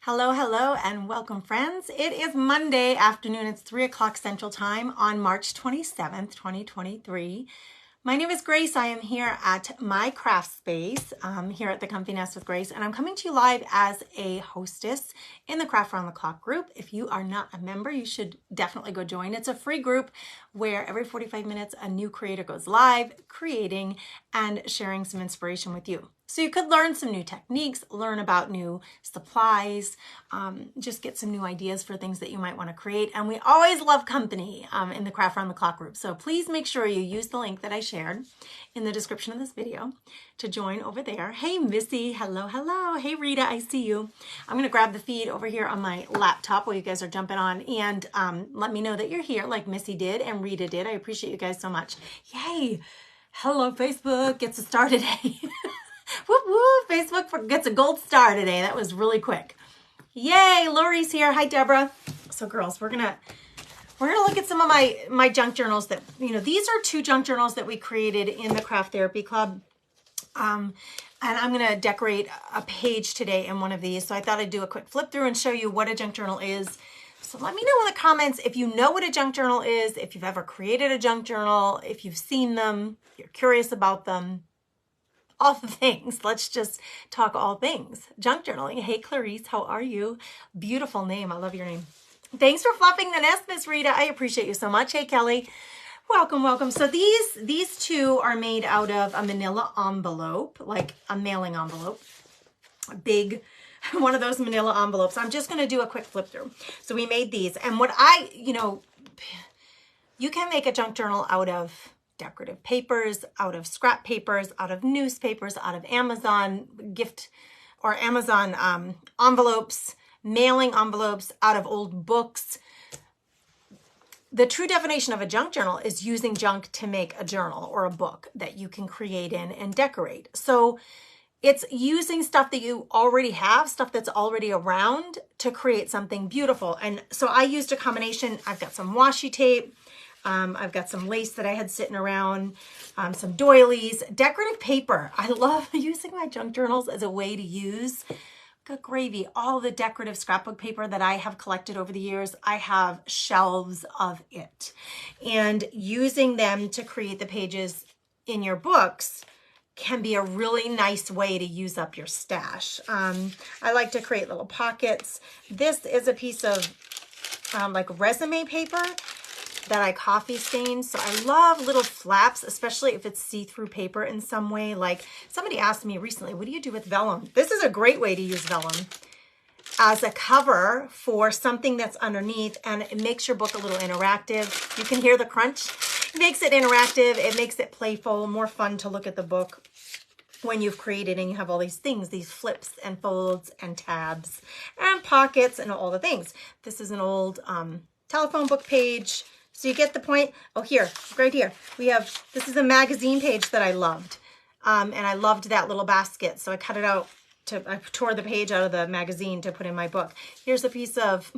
Hello, hello, and welcome, friends. It is Monday afternoon. It's 3 o'clock Central Time on March 27th, 2023. My name is Grace. I am here at my craft space here at the Comfy Nest with Grace, and I'm coming to you live as a hostess in the Craft Around the Clock group. If you are not a member, you should definitely go join. It's a free group where every 45 minutes a new creator goes live, creating and sharing some inspiration with you. So you could learn some new techniques, learn about new supplies, just get some new ideas for things that you might want to create. And we always love company in the Craft Around the Clock group. So please make sure you use the link that I shared in the description of this video to join over there. Hey, Missy. Hello, hello. Hey, Rita. I see you. I'm going to grab the feed over here on my laptop while you guys are jumping on and let me know that you're here like Missy did and Rita did. I appreciate you guys so much. Yay. Hello, Facebook. Gets a star today. Whoop, whoop. Facebook gets a gold star today. That was really quick. Yay, Lori's here. Hi, Deborah. So girls, we're gonna look at some of my junk journals that, these are 2 junk journals that we created in the Craft Therapy Club. And I'm gonna decorate a page today in one of these. So I thought I'd do a quick flip through and show you what a junk journal is. So let me know in the comments if you know what a junk journal is, if you've ever created a junk journal, if you've seen them, if you're curious about them. All the things. Let's just talk all things. Junk journaling. Hey, Clarice, how are you? Beautiful name. I love your name. Thanks for fluffing the nest, Miss Rita. I appreciate you so much. Hey, Kelly. Welcome, welcome. So these 2 are made out of a manila envelope, like a mailing envelope. A big, one of those manila envelopes. I'm just going to do a quick flip through. So we made these. And what you can make a junk journal out of decorative papers, out of scrap papers, out of newspapers, out of Amazon gift or Amazon envelopes, mailing envelopes, out of old books. The true definition of a junk journal is using junk to make a journal or a book that you can create in and decorate. So it's using stuff that you already have, stuff that's already around to create something beautiful. And so I used a combination. I've got some washi tape. I've got some lace that I had sitting around, some doilies, decorative paper. I love using my junk journals as a way to use, good gravy, all the decorative scrapbook paper that I have collected over the years. I have shelves of it. And using them to create the pages in your books can be a really nice way to use up your stash. I like to create little pockets. This is a piece of like resume paper that I coffee stained. So I love little flaps, especially if it's see-through paper in some way. Like somebody asked me recently, what do you do with vellum? This is a great way to use vellum as a cover for something that's underneath, and it makes your book a little interactive. You can hear the crunch. It makes it interactive. It makes it playful, more fun to look at the book when you've created and you have all these things, these flips and folds and tabs and pockets and all the things. This is an old telephone book page. So you get the point. Oh, here, right here, this is a magazine page that I loved. And I loved that little basket. So I cut it out, I tore the page out of the magazine to put in my book. Here's a piece of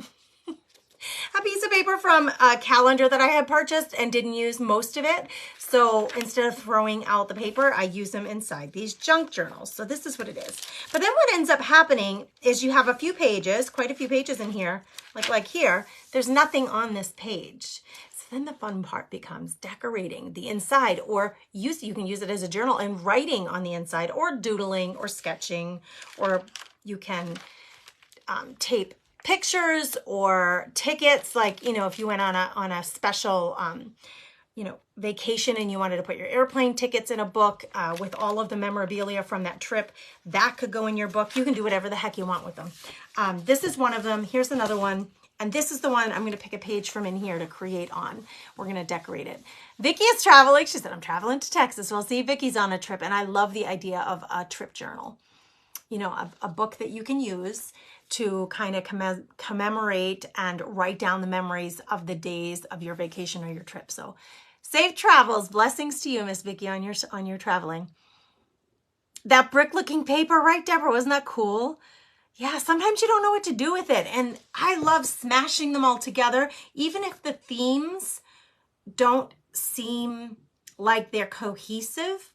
paper from a calendar that I had purchased and didn't use most of it. So instead of throwing out the paper, I use them inside these junk journals. So this is what it is. But then what ends up happening is you have a few pages, quite a few pages in here, like here, there's nothing on this page. Then the fun part becomes decorating the inside, or you can use it as a journal and writing on the inside, or doodling or sketching, or you can tape pictures or tickets. Like, if you went on a special, vacation and you wanted to put your airplane tickets in a book with all of the memorabilia from that trip, that could go in your book. You can do whatever the heck you want with them. This is one of them. Here's another one. And this is the one I'm going to pick a page from in here to create on. We're going to decorate it. Vicki is traveling. She said, I'm traveling to Texas. Well, see, Vicki's on a trip. And I love the idea of a trip journal. A book that you can use to kind of commemorate and write down the memories of the days of your vacation or your trip. So safe travels. Blessings to you, Miss Vicki, on your traveling. That brick looking paper, right, Deborah? Wasn't that cool? Yeah, sometimes you don't know what to do with it. And I love smashing them all together, even if the themes don't seem like they're cohesive.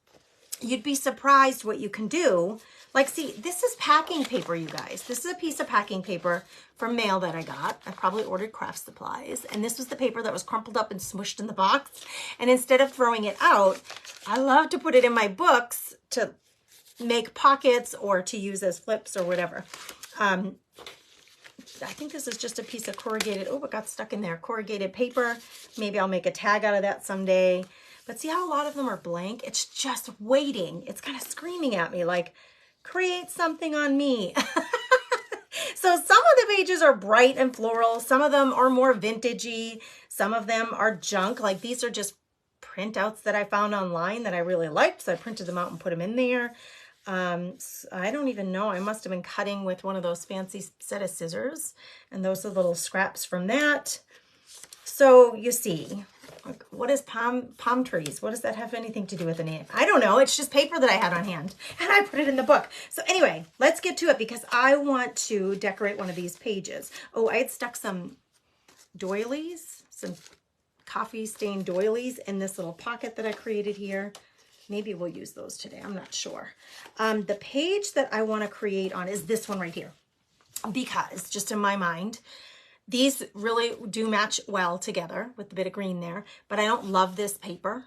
You'd be surprised what you can do Like, see, this is packing paper, you guys. This is a piece of packing paper from mail that I got. I probably ordered craft supplies. And this was the paper that was crumpled up and smushed in the box. And instead of throwing it out, I love to put it in my books to make pockets or to use as flips or whatever. I think this is just a piece of corrugated, oh, it got stuck in there, corrugated paper. Maybe I'll make a tag out of that someday. But see how a lot of them are blank? It's just waiting. It's kind of screaming at me like, create something on me. So some of the pages are bright and floral. Some of them are more vintagey. Some of them are junk. Like these are just printouts that I found online that I really liked. So I printed them out and put them in there. So I don't even know. I must have been cutting with one of those fancy set of scissors. And those are little scraps from that. So you see, like, what is palm trees? What does that have anything to do with the name? I don't know. It's just paper that I had on hand and I put it in the book. So anyway, let's get to it because I want to decorate one of these pages. Oh, I had stuck some doilies, some coffee stained doilies in this little pocket that I created here. Maybe we'll use those today. I'm not sure. The page that I want to create on is this one right here because just in my mind, these really do match well together with the bit of green there, but I don't love this paper.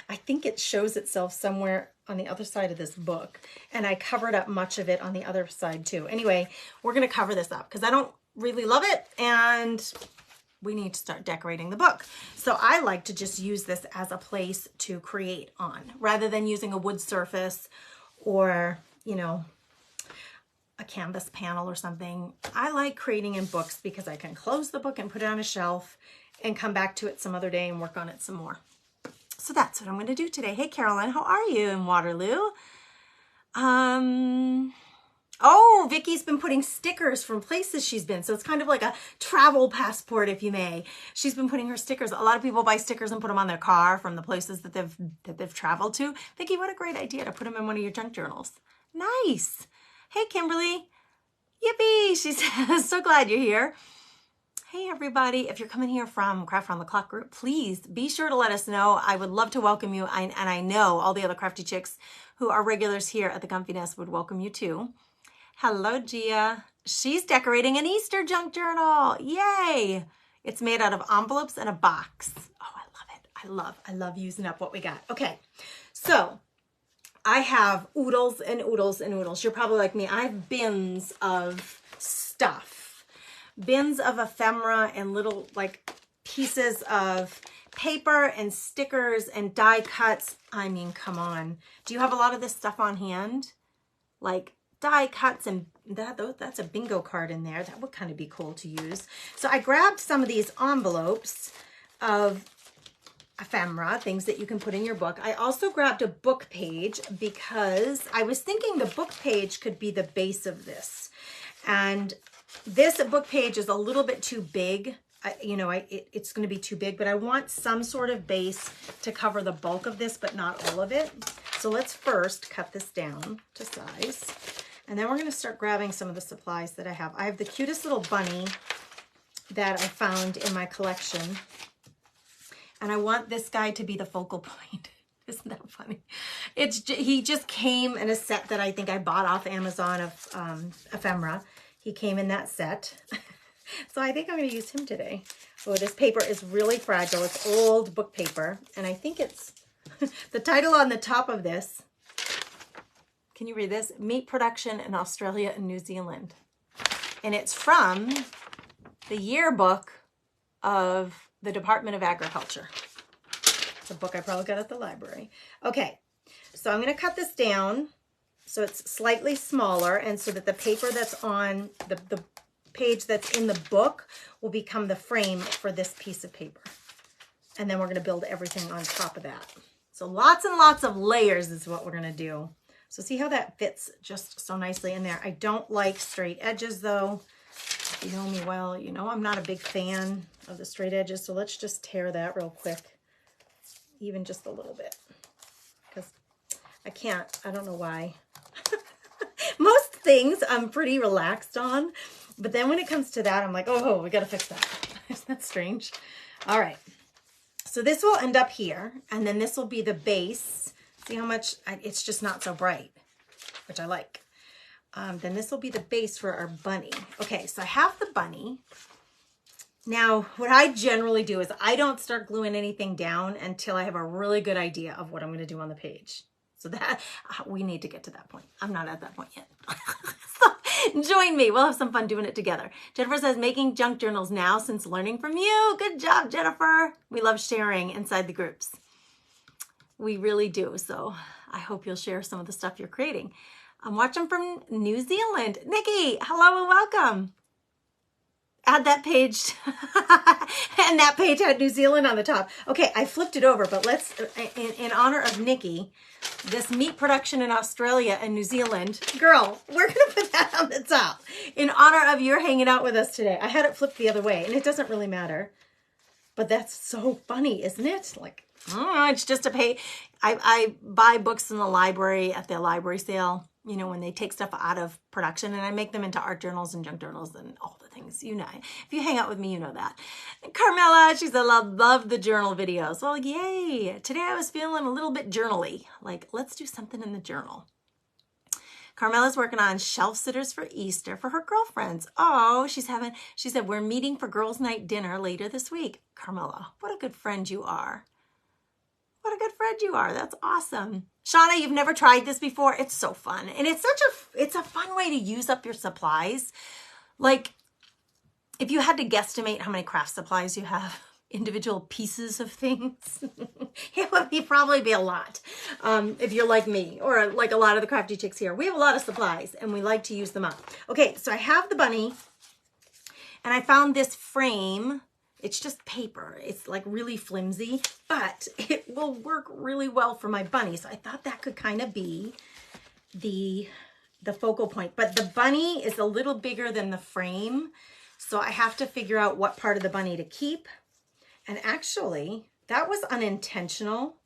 I think it shows itself somewhere on the other side of this book, and I covered up much of it on the other side too. Anyway, we're going to cover this up because I don't really love it, and we need to start decorating the book. So I like to just use this as a place to create on rather than using a wood surface or, you know, a canvas panel or something. I like creating in books because I can close the book and put it on a shelf and come back to it some other day and work on it some more. So that's what I'm going to do today. Hey, Caroline, how are you in Waterloo? Oh, Vicky's been putting stickers from places she's been. So it's kind of like a travel passport, if you may. She's been putting her stickers. A lot of people buy stickers and put them on their car from the places that they've traveled to. Vicky, what a great idea to put them in one of your junk journals. Nice. Hey, Kimberly. Yippee. She says, so glad you're here. Hey, everybody. If you're coming here from Craft Around the Clock group, please be sure to let us know. I would love to welcome you. And I know all the other crafty chicks who are regulars here at the Comfy Nest would welcome you too. Hello, Gia. She's decorating an Easter junk journal. Yay. It's made out of envelopes and a box. Oh, I love it. I love using up what we got. Okay. So I have oodles and oodles and oodles. You're probably like me. I have bins of stuff. Bins of ephemera and little like pieces of paper and stickers and die cuts. I mean, come on. Do you have a lot of this stuff on hand? Like die cuts and that's a bingo card in there. That would kind of be cool to use. So I grabbed some of these envelopes of ephemera, things that you can put in your book. I also grabbed a book page because I was thinking the book page could be the base of this. And this book page is a little bit too big. It's going to be too big, but I want some sort of base to cover the bulk of this, but not all of it. So let's first cut this down to size. And then we're going to start grabbing some of the supplies that I have. I have the cutest little bunny that I found in my collection. And I want this guy to be the focal point. Isn't that funny? He just came in a set that I think I bought off Amazon of ephemera. He came in that set. So I think I'm going to use him today. Oh, this paper is really fragile. It's old book paper. And I think it's the title on the top of this. Can you read this? Meat production in Australia and New Zealand. And it's from the yearbook of the Department of Agriculture. It's a book I probably got at the library. Okay, so I'm going to cut this down so it's slightly smaller and so that the paper that's on the page that's in the book will become the frame for this piece of paper. And then we're going to build everything on top of that. So lots and lots of layers is what we're going to do. So see how that fits just so nicely in there. I don't like straight edges though. If you know me well, you know I'm not a big fan of the straight edges. So let's just tear that real quick, even just a little bit, because I can't, I don't know why. Most things I'm pretty relaxed on, but then when it comes to that, I'm like, oh, we got to fix that. Isn't that strange? All right. So this will end up here, and then this will be the base. See how much, it's just not so bright, which I like. then this will be the base for our bunny. Okay, so I have the bunny. Now, what I generally do is I don't start gluing anything down until I have a really good idea of what I'm going to do on the page. So that we need to get to that point. I'm not at that point yet. So join me. We'll have some fun doing it together. Jennifer says, making junk journals now since learning from you. Good job, Jennifer. We love sharing inside the groups. We really do. So I hope you'll share some of the stuff you're creating. I'm watching from New Zealand. Nikki, hello and welcome. Add that page. And that page had New Zealand on the top. Okay, I flipped it over, but let's, in honor of Nikki, this meat production in Australia and New Zealand, girl, we're going to put that on the top. In honor of your hanging out with us today. I had it flipped the other way, and it doesn't really matter. But that's so funny, isn't it? Like, oh, it's just a page. I buy books in the library at their library sale, you know, when they take stuff out of production, and I make them into art journals and junk journals and all the things, you know. If you hang out with me, you know that. And Carmela, she said, love the journal videos. Well, yay. Today I was feeling a little bit journal-y. Like, let's do something in the journal. Carmela's working on shelf sitters for Easter for her girlfriends. Oh, she said, we're meeting for girls' night dinner later this week. Carmela, what a good friend you are. What a good friend you are. That's awesome. Shauna, you've never tried this before. It's so fun. And it's a fun way to use up your supplies. Like, if you had to guesstimate how many craft supplies you have, individual pieces of things, it would probably be a lot. If you're like me or like a lot of the crafty chicks here, we have a lot of supplies and we like to use them up. Okay, so I have the bunny and I found this frame. It's just paper. It's like really flimsy, but it will work really well for my bunny. So I thought that could kind of be the focal point, but the bunny is a little bigger than the frame. So I have to figure out what part of the bunny to keep. And actually, that was unintentional.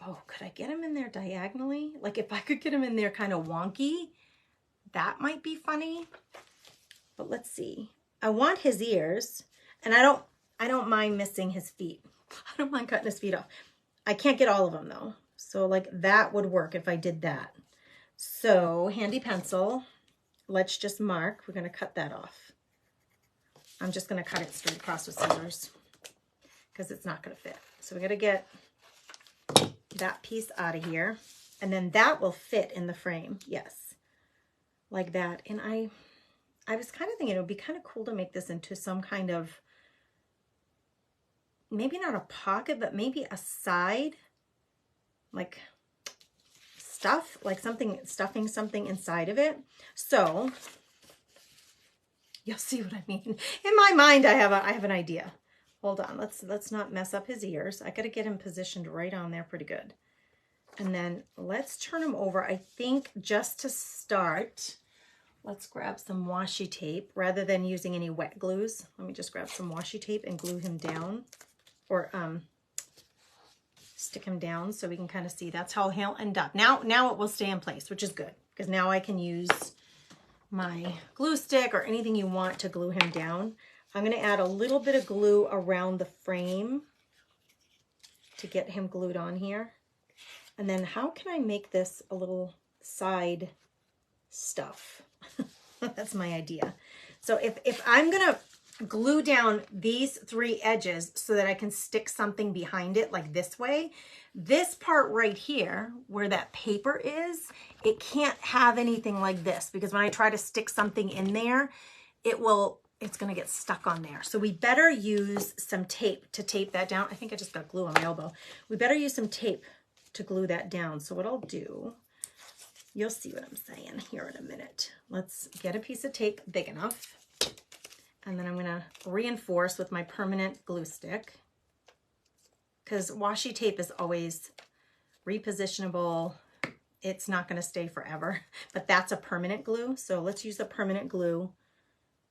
Oh, could I get him in there diagonally? Like if I could get him in there kind of wonky, that might be funny. But let's see. I want his ears, and I don't mind missing his feet. I don't mind cutting his feet off. I can't get all of them though. So like that would work if I did that. So handy pencil, let's just mark. We're going to cut that off. I'm just going to cut it straight across with scissors because it's not going to fit. So we're going to get that piece out of here, and then that will fit in the frame. Yes, like that. And I was kind of thinking it would be kind of cool to make this into some kind of, maybe not a pocket, but maybe a side, like stuff, like something, stuffing something inside of it. So you'll see what I mean. In my mind, I have an idea. Hold on, let's not mess up his ears. I gotta get him positioned right on there pretty good. And then let's turn him over. I think just to start, let's grab some washi tape rather than using any wet glues. Let me just grab some washi tape and glue him down, or stick him down so we can kind of see. That's how he'll end up. Now it will stay in place, which is good because now I can use my glue stick or anything you want to glue him down. I'm going to add a little bit of glue around the frame to get him glued on here. And then how can I make this a little side stuff? That's my idea. So if I'm going to glue down these three edges so that I can stick something behind it like this way, this part right here where that paper is, it can't have anything like this because when I try to stick something in there, it's going to get stuck on there. So we better use some tape to tape that down. I think I just got glue on my elbow. We better use some tape to glue that down. So what I'll do, you'll see what I'm saying here in a minute. Let's get a piece of tape big enough. And then I'm going to reinforce with my permanent glue stick, because washi tape is always repositionable. It's not going to stay forever, but that's a permanent glue. So let's use the permanent glue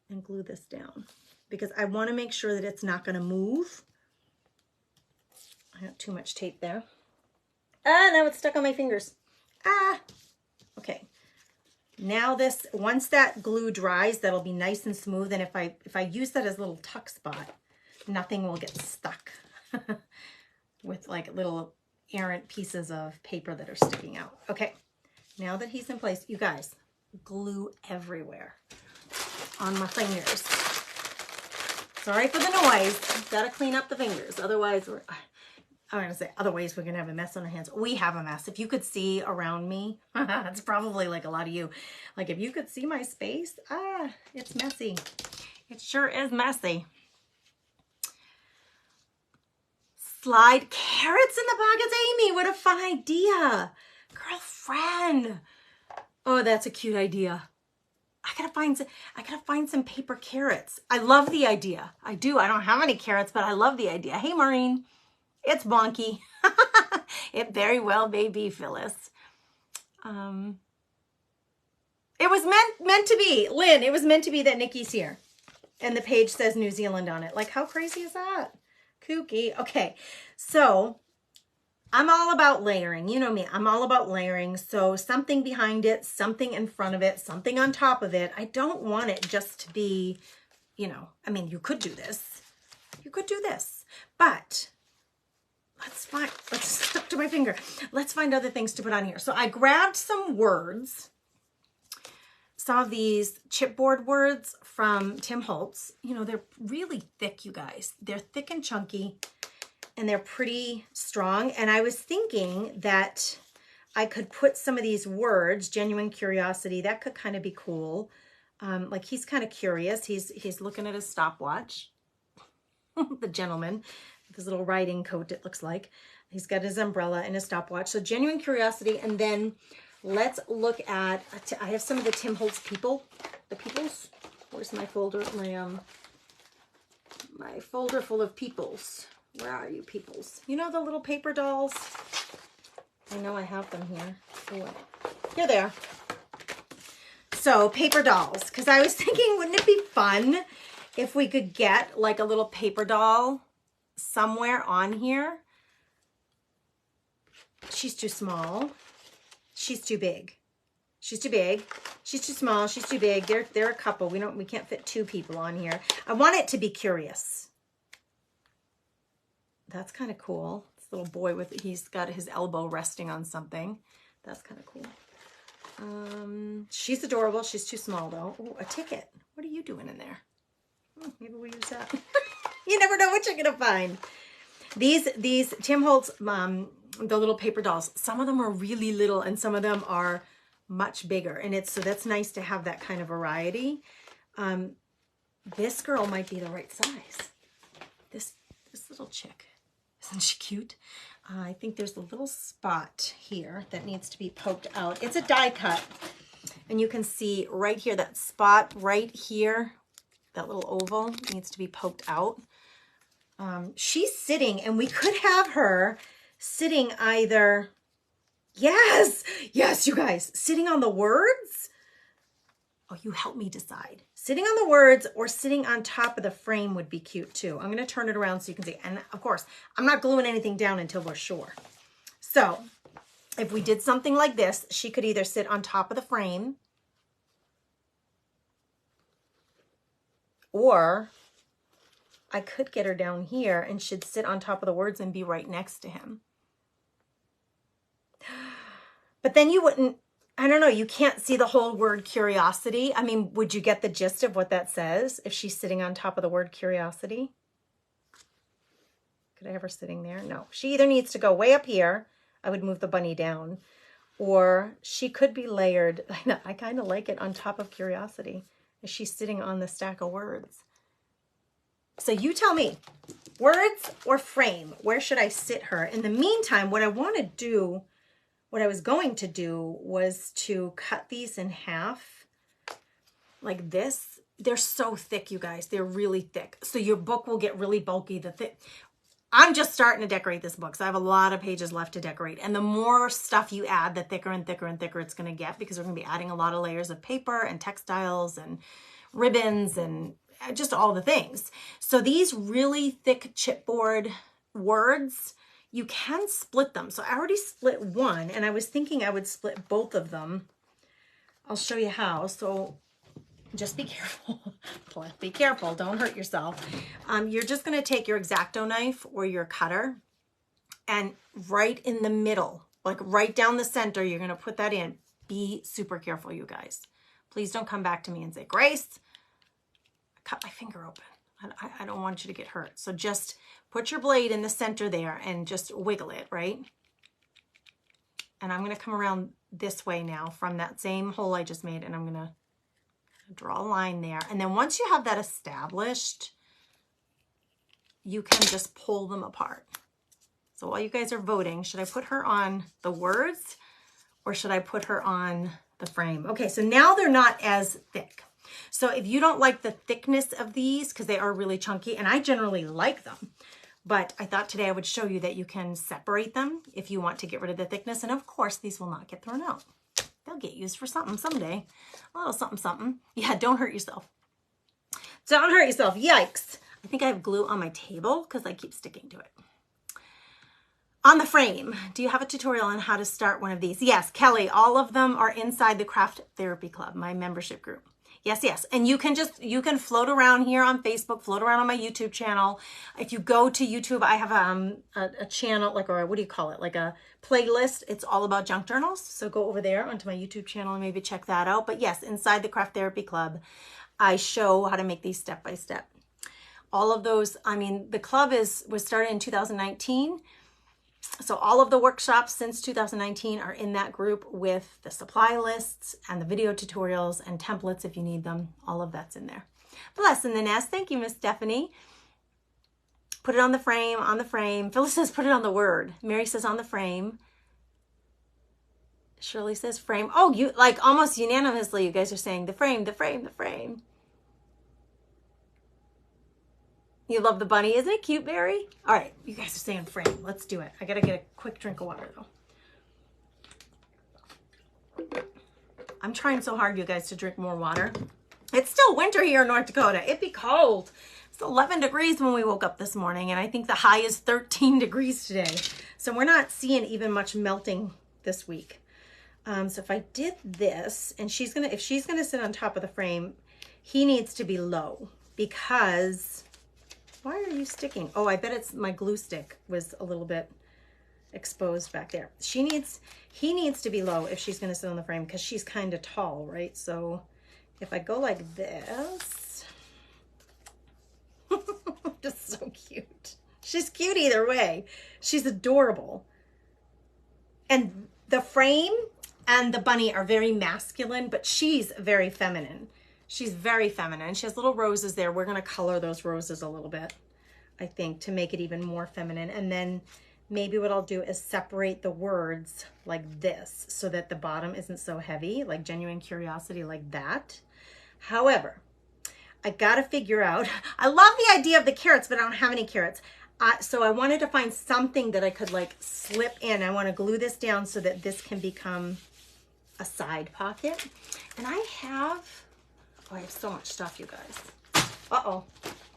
and glue this down because I want to make sure that it's not going to move. I got too much tape there. Ah, now it's stuck on my fingers. Ah, okay. Now this, once that glue dries, that'll be nice and smooth. And if I use that as a little tuck spot, nothing will get stuck with like little errant pieces of paper that are sticking out. Okay, now that he's in place, you guys, glue everywhere on my fingers. Sorry for the noise. Gotta clean up the fingers. Otherwise, I'm gonna say, otherwise we're gonna have a mess on our hands. We have a mess. If you could see around me, it's probably like a lot of you. Like if you could see my space, it's messy. It sure is messy. Slide carrots in the pockets, Amy. What a fun idea. Girlfriend. Oh, that's a cute idea. I gotta find some paper carrots. I love the idea. I do. I don't have any carrots, but I love the idea. Hey, Maureen. It's bonky. It very well may be, Phyllis. It was meant to be. Lynn, it was meant to be that Nikki's here. And the page says New Zealand on it. Like, how crazy is that? Kooky. Okay, so I'm all about layering. You know me. I'm all about layering. So something behind it, something in front of it, something on top of it. I don't want it just to be, you know, I mean, you could do this. You could do this. But let's stuck to my finger. Let's find other things to put on here. So I grabbed some words, some of these chipboard words from Tim Holtz. You know, they're really thick, you guys. They're thick and chunky, and they're pretty strong. And I was thinking that I could put some of these words, genuine curiosity, that could kind of be cool. Like he's kind of curious. He's looking at his stopwatch. The gentleman with his little riding coat, it looks like. He's got his umbrella and his stopwatch. So genuine curiosity. And then let's look at, I have some of the Tim Holtz people, the peoples. Where's my folder? My folder full of peoples. Where are you, peoples? You know the little paper dolls? I know I have them here. Oh, here they are. So paper dolls, because I was thinking, wouldn't it be fun if we could get like a little paper doll somewhere on here? She's too small. She's too big. She's too big. She's too small. She's too big. They're a couple. We can't fit two people on here. I want it to be curious. That's kind of cool. This little boy he's got his elbow resting on something. That's kind of cool. She's adorable. She's too small though. Ooh, a ticket. What are you doing in there? Maybe we'll use that. You never know what you're gonna find. These Tim Holtz, the little paper dolls. Some of them are really little, and some of them are much bigger. And so that's nice to have that kind of variety. This girl might be the right size. This little chick, isn't she cute? I think there's a little spot here that needs to be poked out. It's a die cut, and you can see right here, that spot right here, that little oval needs to be poked out. She's sitting, and we could have her sitting either, yes, you guys, sitting on the words. Oh, you help me decide. Sitting on the words or sitting on top of the frame would be cute too. I'm going to turn it around so you can see. And of course, I'm not gluing anything down until we're sure. So if we did something like this, she could either sit on top of the frame, or I could get her down here and she'd sit on top of the words and be right next to him. But then you wouldn't, I don't know, you can't see the whole word curiosity. I mean, would you get the gist of what that says if she's sitting on top of the word curiosity? Could I have her sitting there? No. She either needs to go way up here, I would move the bunny down, or she could be layered. I kind of like it on top of curiosity. Is she sitting on the stack of words? So you tell me, words or frame, where should I sit her? In the meantime, what I was going to do was to cut these in half like this. They're so thick, you guys. They're really thick. So your book will get really bulky. I'm just starting to decorate this book, so I have a lot of pages left to decorate. And the more stuff you add, the thicker and thicker and thicker it's going to get, because we're going to be adding a lot of layers of paper and textiles and ribbons and just all the things. So these really thick chipboard words, you can split them. So I already split one, and I was thinking I would split both of them. I'll show you how. So just be careful. Be careful. Don't hurt yourself. You're just going to take your X-Acto knife or your cutter, and right in the middle, like right down the center, you're going to put that in. Be super careful, you guys. Please don't come back to me and say, Grace, I cut my finger open. I don't want you to get hurt. So just put your blade in the center there and just wiggle it, right? And I'm going to come around this way now from that same hole I just made, and I'm going to draw a line there. And then once you have that established, you can just pull them apart. So while you guys are voting, should I put her on the words or should I put her on the frame? Okay, so now they're not as thick. So if you don't like the thickness of these, because they are really chunky, and I generally like them, but I thought today I would show you that you can separate them if you want to get rid of the thickness. And of course, these will not get thrown out. They'll get used for something someday. A little something, something. Yeah, don't hurt yourself. Don't hurt yourself. Yikes. I think I have glue on my table because I keep sticking to it. On the frame, do you have a tutorial on how to start one of these? Yes, Kelly, all of them are inside the Craft Therapy Club, my membership group. Yes, yes. And you can float around here on Facebook, float around on my YouTube channel. If you go to YouTube, I have a channel, like, or what do you call it? Like a playlist. It's all about junk journals. So go over there onto my YouTube channel and maybe check that out. But yes, inside the Craft Therapy Club, I show how to make these step by step. All of those, I mean, the club was started in 2019. So all of the workshops since 2019 are in that group with the supply lists and the video tutorials and templates if you need them. All of that's in there. Bless in the nest. Thank you, Miss Stephanie. Put it on the frame, on the frame. Phyllis says put it on the word. Mary says on the frame. Shirley says frame. Oh, you like almost unanimously you guys are saying the frame, the frame, the frame. You love the bunny. Isn't it cute, Barry? All right, you guys are saying frame. Let's do it. I got to get a quick drink of water, though. I'm trying so hard, you guys, to drink more water. It's still winter here in North Dakota. It'd be cold. It's 11 degrees when we woke up this morning, and I think the high is 13 degrees today. So we're not seeing even much melting this week. So if I did this, and if she's gonna sit on top of the frame, he needs to be low because... Why are you sticking? Oh, I bet it's my glue stick was a little bit exposed back there. He needs to be low if she's going to sit on the frame because she's kind of tall, right? So if I go like this, just so cute. She's cute either way. She's adorable. And the frame and the bunny are very masculine, but she's very feminine. She's very feminine. She has little roses there. We're going to color those roses a little bit, I think, to make it even more feminine. And then maybe what I'll do is separate the words like this so that the bottom isn't so heavy, like genuine curiosity, like that. However, I got to figure out, I love the idea of the carrots, but I don't have any carrots. So I wanted to find something that I could like slip in. I want to glue this down so that this can become a side pocket. And I have so much stuff, you guys. Uh-oh,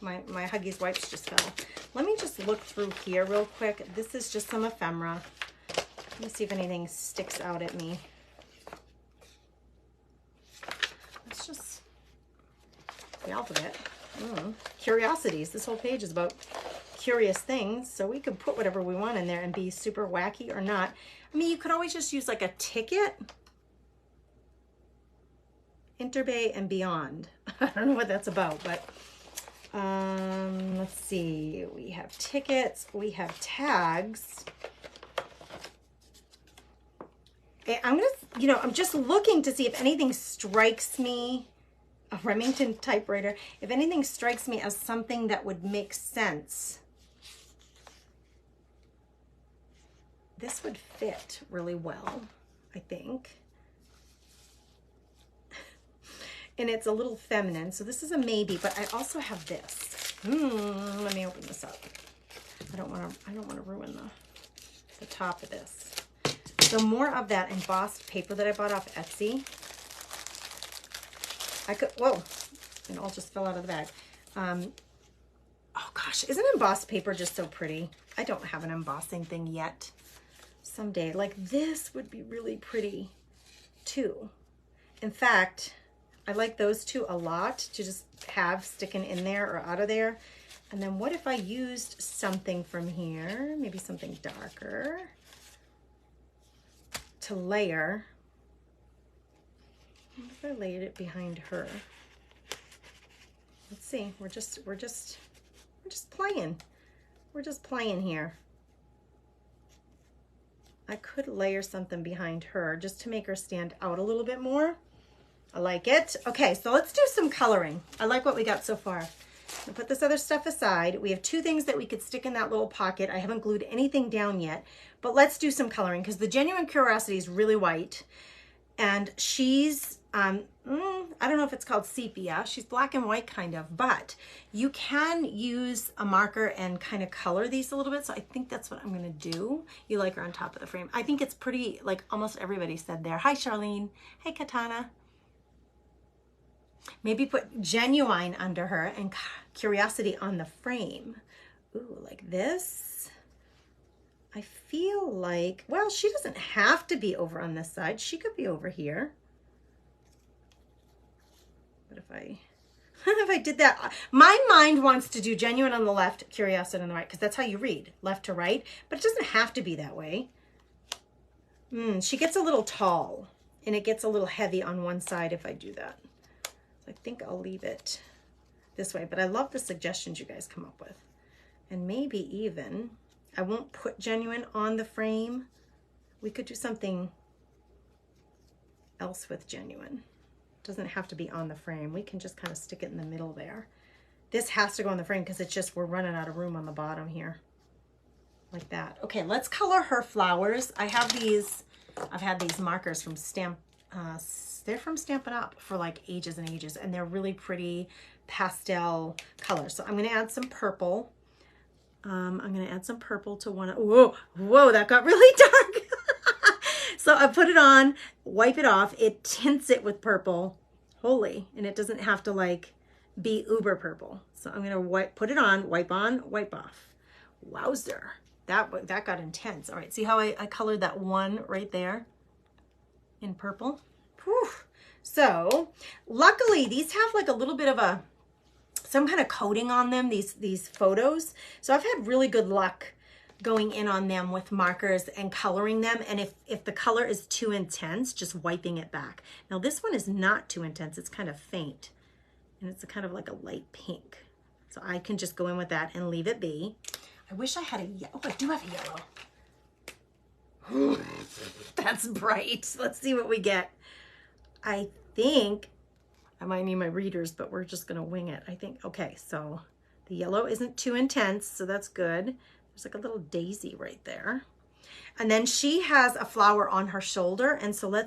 my Huggies wipes just fell. Let me just look through here real quick. This is just some ephemera. Let me see if anything sticks out at me. Let's just, the alphabet. Curiosities. This whole page is about curious things. So we could put whatever we want in there and be super wacky or not. I mean, you could always just use like a ticket. Interbay and beyond. I don't know what that's about, but let's see. We have tickets. We have tags. I'm gonna, I'm just looking to see if anything strikes me. A Remington typewriter. If anything strikes me as something that would make sense. This would fit really well, I think. And it's a little feminine, so this is a maybe, but I also have this. Let me open this up. I don't want to ruin the top of this. So more of that embossed paper that I bought off Etsy. Whoa, it all just fell out of the bag. Oh gosh, isn't embossed paper just so pretty? I don't have an embossing thing yet. Someday, like this would be really pretty too. In fact, I like those two a lot to just have sticking in there or out of there. And then what if I used something from here, maybe something darker, to layer What if I laid it behind her? Let's see. We're just playing. We're just playing here. I could layer something behind her just to make her stand out a little bit more. I like it. Okay, so let's do some coloring. I like what we got so far. I'll put this other stuff aside. We have two things that we could stick in that little pocket. I haven't glued anything down yet, but let's do some coloring because the Genuine Curiosity is really white. And she's, I don't know if it's called sepia. She's black and white kind of, but you can use a marker and kind of color these a little bit. So I think that's what I'm going to do. You like her on top of the frame. I think it's pretty, like almost everybody said there. Hi, Charlene. Hey, Katana. Maybe put Genuine under her and Curiosity on the frame. Ooh, like this. I feel like, well, she doesn't have to be over on this side. She could be over here. But if I did that, my mind wants to do Genuine on the left, Curiosity on the right, because that's how you read, left to right, but it doesn't have to be that way. She gets a little tall and it gets a little heavy on one side if I do that. So I think I'll leave it this way, but I love the suggestions you guys come up with. And maybe even, I won't put Genuine on the frame. We could do something else with Genuine. Doesn't have to be on the frame. We can just kind of stick it in the middle there. This has to go on the frame because it's just, we're running out of room on the bottom here. Like that. Okay, let's color her flowers. I've had these markers from they're from Stampin' Up! For like ages and ages, and they're really pretty pastel colors. So I'm gonna add some purple. I'm gonna add some purple to one. Whoa, that got really dark. So I put it on, wipe it off. It tints it with purple, holy, and it doesn't have to like be uber purple. So I'm gonna put it on, wipe on, wipe off. Wowzer, that got intense. All right, see how I colored that one right there in purple? Whew. So luckily these have like a little bit of some kind of coating on them, these photos. So I've had really good luck going in on them with markers and coloring them. And if the color is too intense, just wiping it back. Now this one is not too intense. It's kind of faint and it's kind of like a light pink. So I can just go in with that and leave it be. I wish I had a yellow. Oh, I do have a yellow. That's bright. Let's see what we get. I think I might need my readers, but we're just gonna wing it. I think, okay, so the yellow isn't too intense, so that's good. There's like a little daisy right there. And then she has a flower on her shoulder. And so I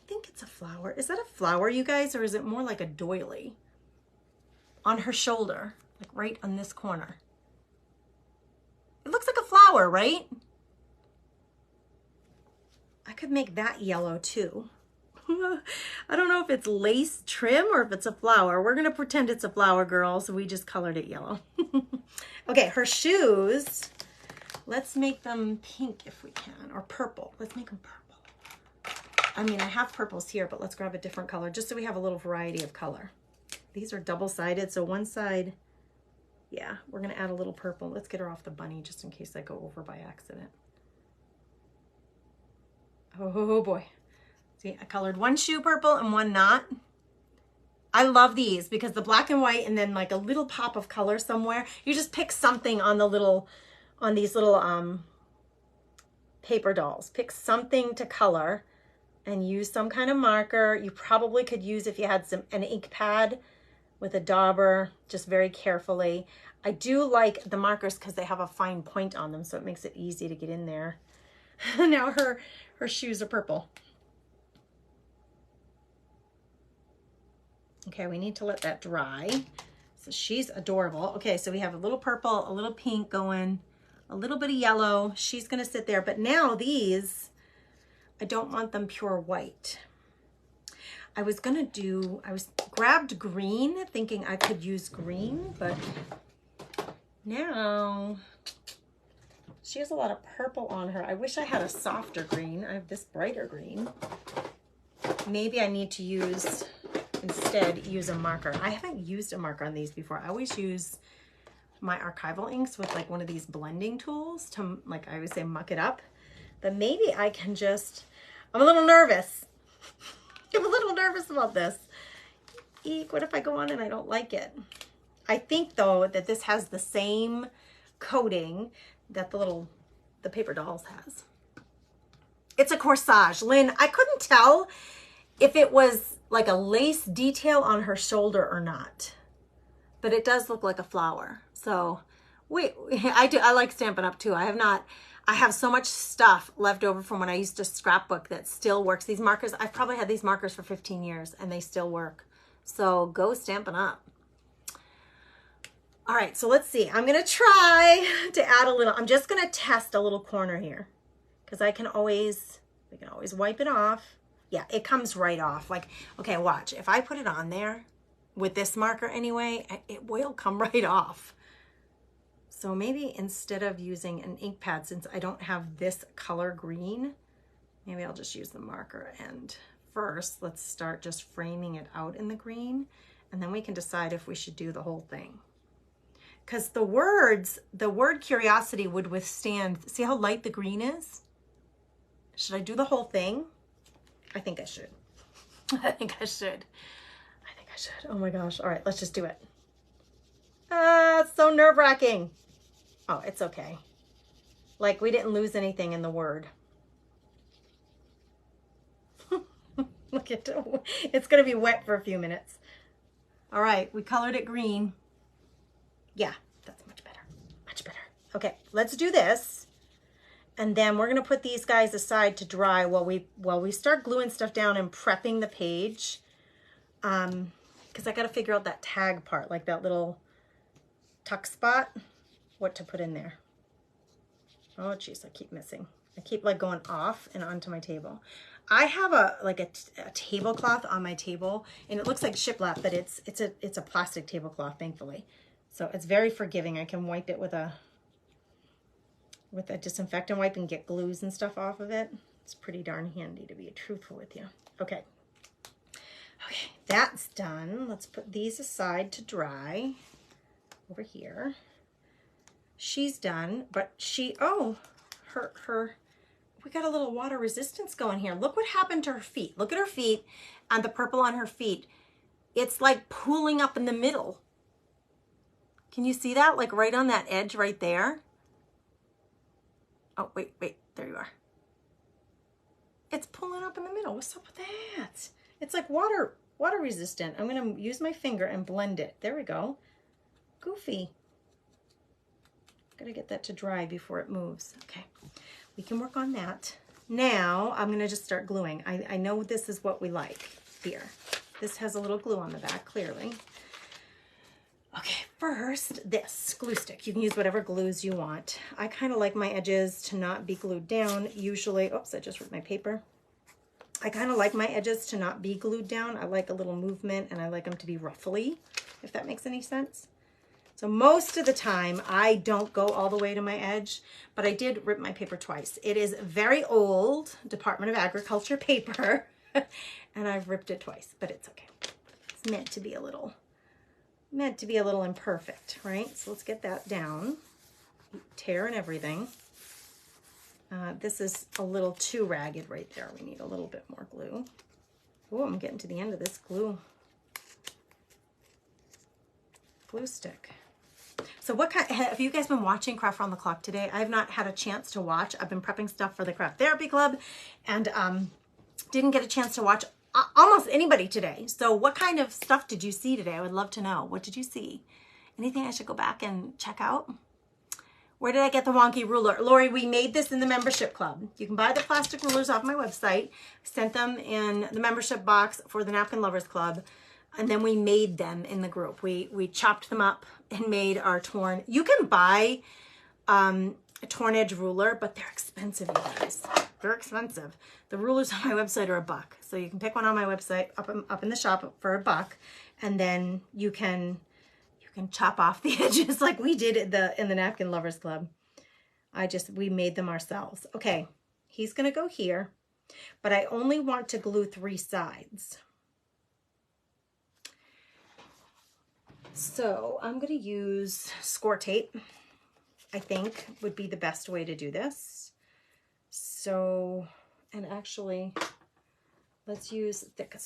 think it's a flower. Is that a flower, you guys? Or is it more like a doily? On her shoulder, like right on this corner. It looks like a flower, right? I could make that yellow too. I don't know if it's lace trim or if it's a flower. We're gonna pretend it's a flower, girl, so we just colored it yellow. Okay, her shoes, let's make them pink if we can, or purple. Let's make them purple. I mean, I have purples here, but let's grab a different color just so we have a little variety of color. These are double-sided, so one side, yeah, we're gonna add a little purple. Let's get her off the bunny just in case I go over by accident. Oh boy. See, I colored one shoe purple and one not. I love these because the black and white and then like a little pop of color somewhere. You just pick something on these little paper dolls. Pick something to color and use some kind of marker. You probably could use, if you had an ink pad with a dauber, just very carefully. I do like the markers because they have a fine point on them, so it makes it easy to get in there. Now her shoes are purple. Okay, we need to let that dry. So she's adorable. Okay, so we have a little purple, a little pink going, a little bit of yellow. She's gonna sit there, but now these, I don't want them pure white. I grabbed green thinking I could use green, but now she has a lot of purple on her. I wish I had a softer green. I have this brighter green. Maybe I need to instead use a marker. I haven't used a marker on these before. I always use my archival inks with like one of these blending tools to, like I always say, muck it up. But maybe I can I'm a little nervous. I'm a little nervous about this. Eek, what if I go on and I don't like it? I think though that this has the same coating that the paper dolls has. It's a corsage. Lynn, I couldn't tell if it was like a lace detail on her shoulder or not, but it does look like a flower. So I like Stampin' Up! Too. I have so much stuff left over from when I used to scrapbook that still works. These markers, I've probably had these markers for 15 years and they still work. So go Stampin' Up! All right, so let's see. I'm gonna try to add a little, I'm just gonna test a little corner here because we can always wipe it off. Yeah, it comes right off. Like, okay, watch. If I put it on there with this marker anyway, it will come right off. So maybe instead of using an ink pad, since I don't have this color green, maybe I'll just use the marker. And first, let's start just framing it out in the green, and then we can decide if we should do the whole thing. Because the word curiosity would withstand, see how light the green is? Should I do the whole thing? I think I should. I think I should. Oh my gosh. All right, let's just do it. It's so nerve-wracking. Oh, it's okay. Like we didn't lose anything in the word. Look at it. It's going to be wet for a few minutes. All right, we colored it green. Yeah, that's much better. Much better. Okay, let's do this. And then we're going to put these guys aside to dry while we start gluing stuff down and prepping the page. Because I got to figure out that tag part, like that little tuck spot, what to put in there. Oh, geez, I keep missing. I keep like going off and onto my table. I have a tablecloth on my table, and it looks like shiplap, but it's a plastic tablecloth, thankfully. So it's very forgiving. I can wipe it with a disinfectant wipe and get glues and stuff off of it. It's pretty darn handy, to be truthful with you. Okay. Okay, that's done. Let's put these aside to dry over here. She's done, but we got a little water resistance going here. Look what happened to her feet. Look at her feet and the purple on her feet. It's like pooling up in the middle. Can you see that? Like right on that edge right there. Oh, wait, there you are. It's pulling up in the middle. What's up with that? It's like water resistant. I'm going to use my finger and blend it. There we go. Goofy. Got to get that to dry before it moves. Okay, we can work on that. Now I'm going to just start gluing. I know this is what we like here. This has a little glue on the back, clearly. Okay, first, this glue stick. You can use whatever glues you want. I kind of like my edges to not be glued down. Usually, oops, I just ripped my paper. I kind of like my edges to not be glued down. I like a little movement, and I like them to be ruffly, if that makes any sense. So most of the time, I don't go all the way to my edge, but I did rip my paper twice. It is very old Department of Agriculture paper, and I've ripped it twice, but it's okay. It's meant to be a little imperfect, right? So let's get that down. Tear and everything. This is a little too ragged right there. We need a little bit more glue. Oh, I'm getting to the end of this glue stick. So what kind, have you guys been watching Craft Around the Clock today? I have not had a chance to watch. I've been prepping stuff for the Craft Therapy Club and didn't get a chance to watch almost anybody today. So what kind of stuff did you see today? I would love to know. What did you see? Anything I should go back and check out? Where did I get the wonky ruler? Lori, we made this in the membership club. You can buy the plastic rulers off my website. I sent them in the membership box for the Napkin Lovers Club. And then we made them in the group. We chopped them up and made our torn. You can buy a torn edge ruler, but they're expensive, you guys. They're expensive. The rulers on my website are $1. So you can pick one on my website up in the shop for $1. And then you can chop off the edges like we did in the Napkin Lovers Club. We made them ourselves. Okay, he's gonna go here, but I only want to glue 3 sides. So I'm going to use score tape, I think would be the best way to do this. So, and actually, Let's use thick.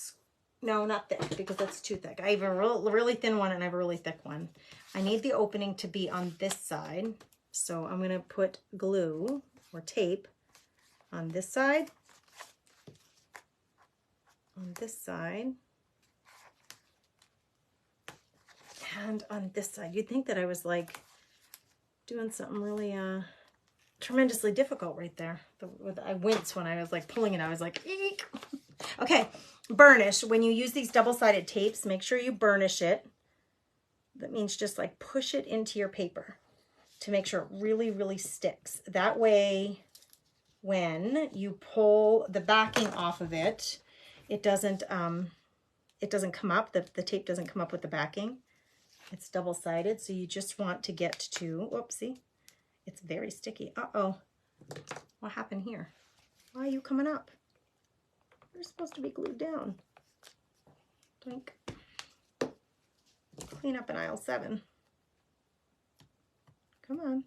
No, not thick, because that's too thick. I have a really thin one and I have a really thick one. I need the opening to be on this side. So I'm going to put glue or tape on this side, on this side, and on this side. You'd think that I was like doing something really tremendously difficult right there. I winced when I was like pulling it. I was like, eek. Okay, burnish. When you use these double-sided tapes, make sure you burnish it. That means just like push it into your paper to make sure it really, really sticks. That way, when you pull the backing off of it, it doesn't come up. The tape doesn't come up with the backing. It's double-sided, so you just want to get to, whoopsie, it's very sticky. Uh-oh, what happened here? Why are you coming up? You're supposed to be glued down. Doink. Clean up in aisle 7. Come on.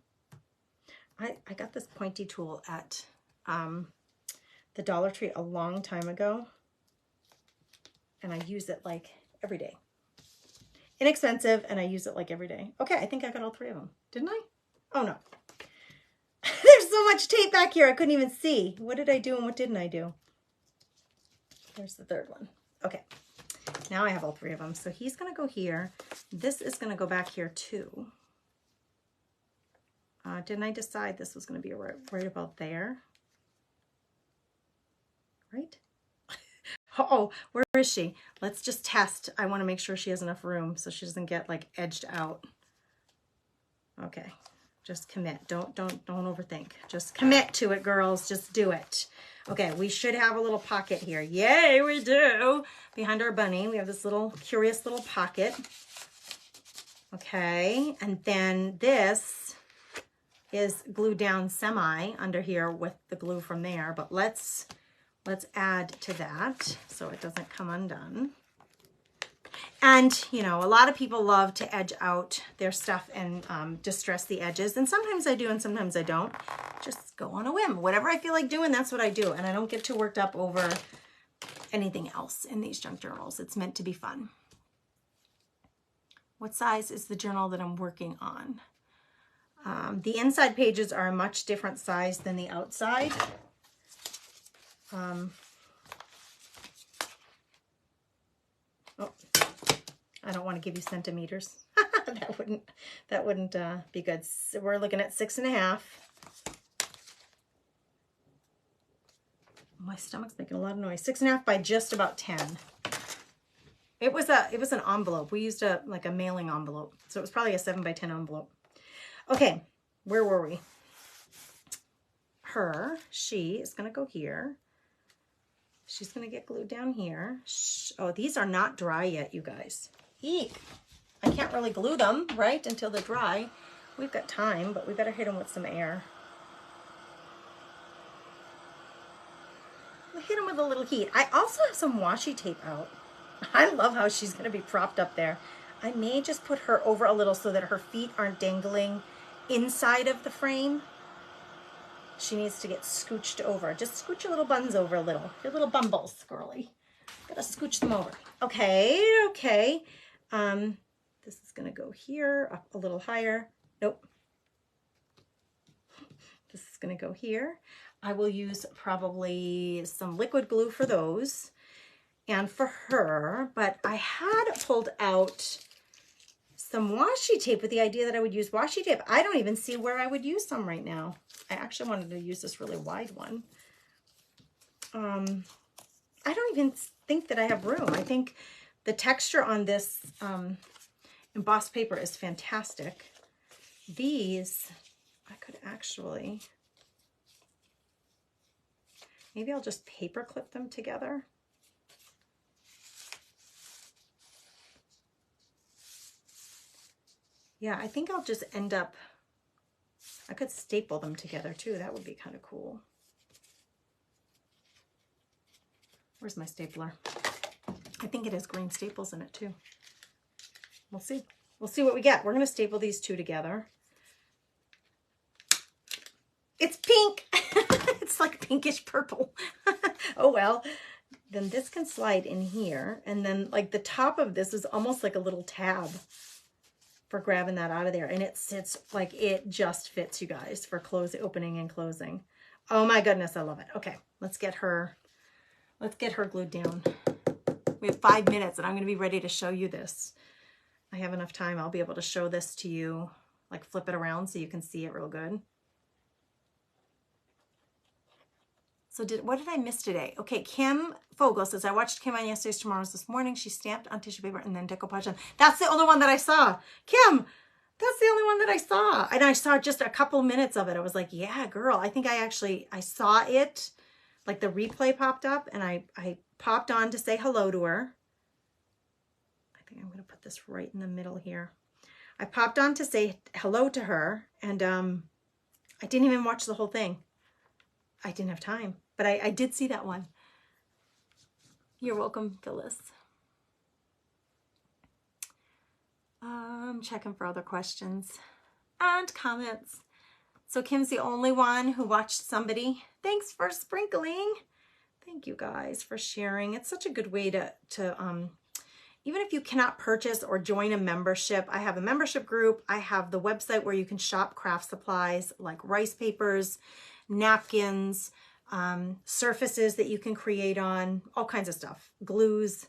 I got this pointy tool at the Dollar Tree a long time ago, and I use it like every day. Inexpensive, and I use it like every day. Okay, I think I got all 3 of them. Didn't I? Oh, no. There's so much tape back here, I couldn't even see. What did I do and what didn't I do? There's the 3rd one. Okay, now I have all 3 of them. So he's going to go here. This is going to go back here too. Didn't I decide this was going to be right about there? Right? Oh, where is she? Let's just test. I want to make sure she has enough room so she doesn't get like edged out. Okay, just commit. Don't overthink. Just commit to it, girls. Just do it. Okay, we should have a little pocket here. Yay, we do. Behind our bunny, we have this little curious little pocket. Okay, and then this is glued down semi under here with the glue from there, but let's add to that so it doesn't come undone. And, you know, a lot of people love to edge out their stuff and distress the edges. And sometimes I do and sometimes I don't. Just go on a whim. Whatever I feel like doing, that's what I do. And I don't get too worked up over anything else in these junk journals. It's meant to be fun. What size is the journal that I'm working on? The inside pages are a much different size than the outside. Oh, I don't want to give you centimeters. that wouldn't be good. So we're looking at 6.5. My stomach's making a lot of noise. 6.5 by just about 10. It was an envelope. We used like a mailing envelope, so it was probably a 7 by 10 envelope. Okay, where were we? She is going to go here. She's going to get glued down here. Oh, these are not dry yet, you guys. Eek. I can't really glue them, right, until they're dry. We've got time, but we better hit them with some air. We'll hit them with a little heat. I also have some washi tape out. I love how she's going to be propped up there. I may just put her over a little so that her feet aren't dangling inside of the frame. She needs to get scooched over. Just scooch your little buns over a little. Your little bumbles, girly. Gotta scooch them over. Okay, okay. This is gonna go here, up a little higher. Nope. This is gonna go here. I will use probably some liquid glue for those and for her, but I had pulled out some washi tape with the idea that I would use washi tape. I don't even see where I would use some right now. I actually wanted to use this really wide one. I don't even think that I have room. I think the texture on this embossed paper is fantastic. These, I could actually, maybe I'll just paper clip them together. Yeah, I think I'll just end up, I could staple them together too. That would be kind of cool. Where's my stapler? I think it has green staples in it too. We'll see. We'll see what we get. We're going to staple these two together. It's pink. It's like pinkish purple. Oh well. then this can slide in here. And then like the top of this is almost like a little tab for grabbing that out of there. And it sits like it just fits, you guys, for opening and closing. Oh my goodness, I love it. Okay, let's get her glued down. We have 5 minutes and I'm gonna be ready to show you this. I have enough time. I'll be able to show this to you, like flip it around so you can see it real good. So what did I miss today? Okay, Kim Fogel says, I watched Kim on Yesterday's Tomorrow's this morning. She stamped on tissue paper and then decoupage on. That's the only one that I saw. Kim, that's the only one that I saw. And I saw just a couple minutes of it. I was like, yeah, girl. I think I saw it, like the replay popped up and I popped on to say hello to her. I think I'm gonna put this right in the middle here. I popped on to say hello to her and I didn't even watch the whole thing. I didn't have time, but I did see that one. You're welcome, Phyllis. I'm checking for other questions and comments. So Kim's the only one who watched somebody. Thanks for sprinkling. Thank you guys for sharing. It's such a good way to even if you cannot purchase or join a membership, I have a membership group. I have the website where you can shop craft supplies like rice papers, napkins, surfaces that you can create on, all kinds of stuff, glues.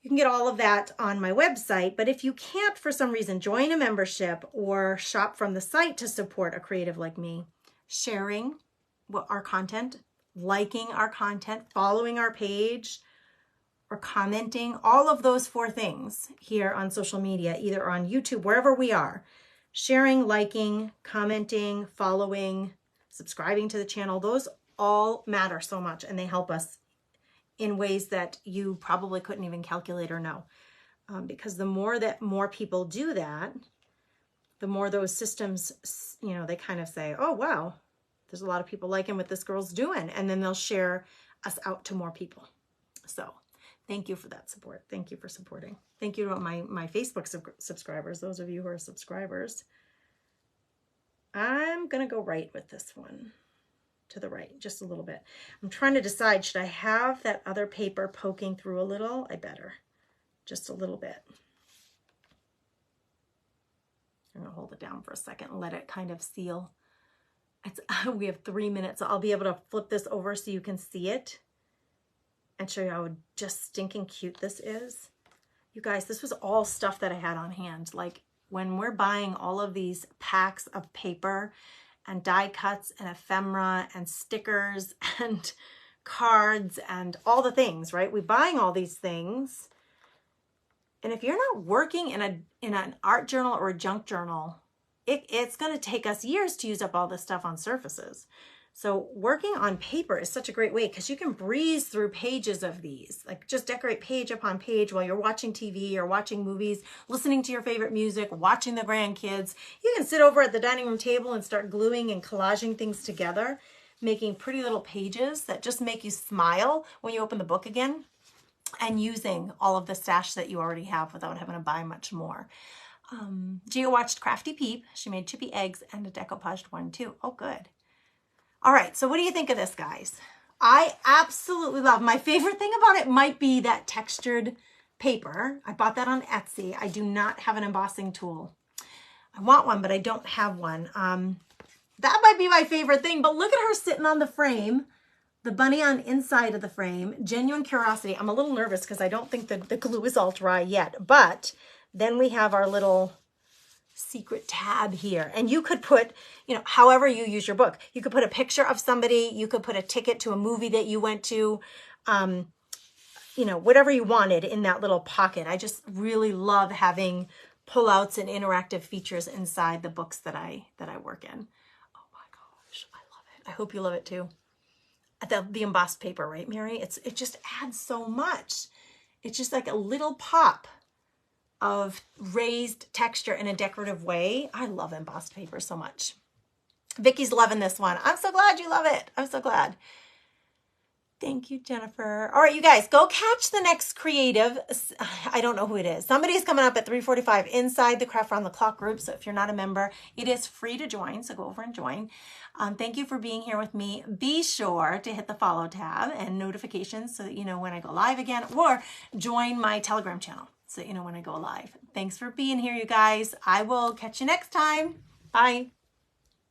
You can get all of that on my website, but if you can't for some reason join a membership or shop from the site to support a creative like me, sharing our content, liking our content, following our page, or commenting, all of those 4 things here on social media, either on YouTube, wherever we are, sharing, liking, commenting, following, subscribing to the channel, those all matter so much and they help us in ways that you probably couldn't even calculate or know. Because the more that more people do that, the more those systems, you know, they kind of say, oh, wow, there's a lot of people liking what this girl's doing. And then they'll share us out to more people. So thank you for that support. Thank you for supporting. Thank you to my Facebook subscribers, those of you who are subscribers. I'm going to go right with this one, to the right, just a little bit. I'm trying to decide, should I have that other paper poking through a little? I better, just a little bit. I'm going to hold it down for a second and let it kind of seal. We have 3 minutes, so I'll be able to flip this over so you can see it and show you how just stinking cute this is. You guys, this was all stuff that I had on hand. Like, when we're buying all of these packs of paper and die cuts and ephemera and stickers and cards and all the things, right? We're buying all these things. And if you're not working in an art journal or a junk journal, it's going to take us years to use up all this stuff on surfaces. So working on paper is such a great way because you can breeze through pages of these, like just decorate page upon page while you're watching TV or watching movies, listening to your favorite music, watching the grandkids. You can sit over at the dining room table and start gluing and collaging things together, making pretty little pages that just make you smile when you open the book again, and using all of the stash that you already have without having to buy much more. Gio watched Crafty Peep. She made chippy eggs and a decoupaged one too. Oh, good. All right, so what do you think of this, guys? I absolutely love. My favorite thing about it might be that textured paper. I bought that on Etsy. I do not have an embossing tool. I want one, but I don't have one. That might be my favorite thing, but look at her sitting on the frame, the bunny on inside of the frame, genuine curiosity. I'm a little nervous because I don't think the glue is all dry yet, but then we have our little secret tab here, and you could put, you know, however you use your book. You could put a picture of somebody, you could put a ticket to a movie that you went to, you know, whatever you wanted in that little pocket. I just really love having pullouts and interactive features inside the books that I work in. Oh my gosh, I love it. I hope you love it too. The embossed paper, right, Mary? It just adds so much. It's just like a little pop of raised texture in a decorative way. I love embossed paper so much. Vicky's loving this one. I'm so glad you love it. I'm so glad. Thank you, Jennifer. All right, you guys, go catch the next creative. I don't know who it is. Somebody's coming up at 3:45 inside the Craft Around the Clock group. So if you're not a member, it is free to join. So go over and join. Thank you for being here with me. Be sure to hit the follow tab and notifications so that you know when I go live again, or join my Telegram channel so that you know when I go live. Thanks for being here, you guys. I will catch you next time. Bye.